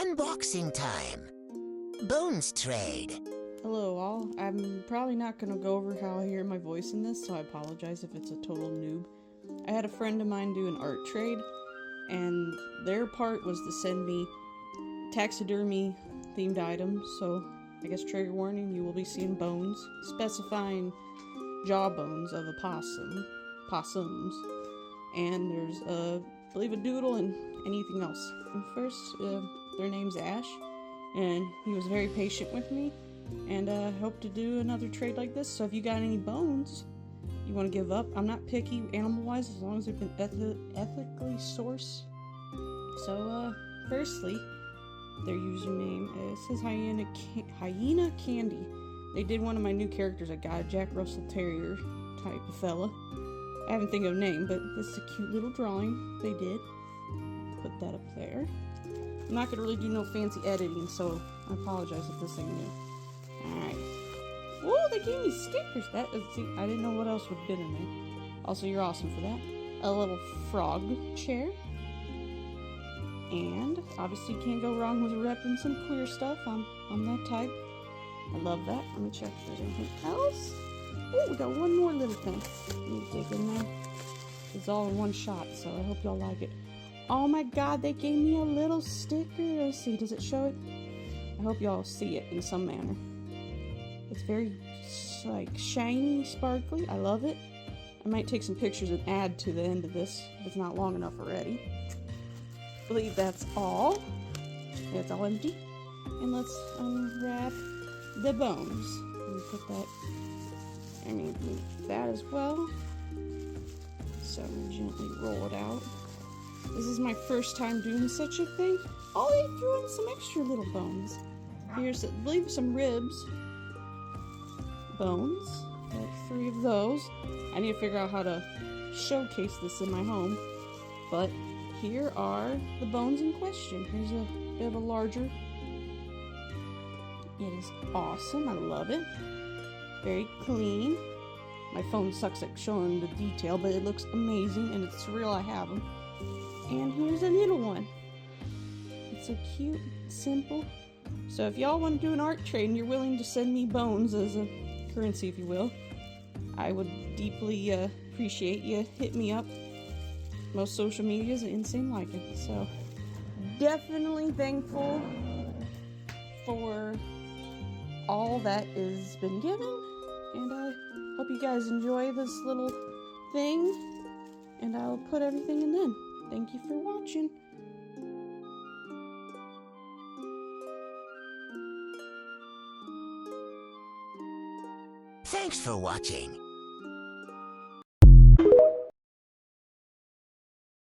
Unboxing time. Bones trade. Hello all. I'm probably not going to go over how I hear my voice in this, so I apologize if it's a total noob. I had a friend of mine do an art trade, and their part was to send me taxidermy themed items, so I guess trigger warning, you will be seeing bones, specifying jawbones of a possums, and there's I believe a doodle and anything else. And first, their name's Ash, and he was very patient with me, and I hope to do another trade like this. So if you got any bones you want to give up, I'm not picky animal-wise as long as they've been ethically sourced. So firstly, their username says Hyena Candy. They did one of my new characters. I got a Jack Russell Terrier type of fella. I haven't think of a name, but this is a cute little drawing they did. Put that up there. I'm not gonna really do no fancy editing, so I apologize if this ain't new. Alright. Whoa, they gave me stickers! See, I didn't know what else would have been in there. Also, you're awesome for that. A little frog chair. And obviously can't go wrong with repping some queer stuff. I'm that type. I love that. Let me check if there's anything else. Oh, we got one more little thing. Let me dig in there. It's all in one shot, so I hope y'all like it. Oh my god, they gave me a little sticker. Let's see, does it show it? I hope y'all see it in some manner. It's very, like, shiny, sparkly. I love it. I might take some pictures and add to the end of this if it's not long enough already. I believe that's all. It's all empty. And let's unwrap the bones. Let me put that, move that as well. So I'm gonna gently roll it out. This is my first time doing such a thing. Oh, they threw in some extra little bones. Here's, I believe, some ribs. Bones. Like 3 of those. I need to figure out how to showcase this in my home. But here are the bones in question. Here's a bit of a larger. It is awesome. I love it. Very clean. My phone sucks at showing the detail, but it looks amazing, and it's surreal I have them. And here's a little one. It's so cute, simple. So if y'all want to do an art trade and you're willing to send me bones as a currency, if you will, I would deeply appreciate you hit me up. Most social media is Insane Liking. So definitely thankful for all that has been given, and I hope you guys enjoy this little thing, and I'll put everything in then. Thank you for watching. Thanks for watching.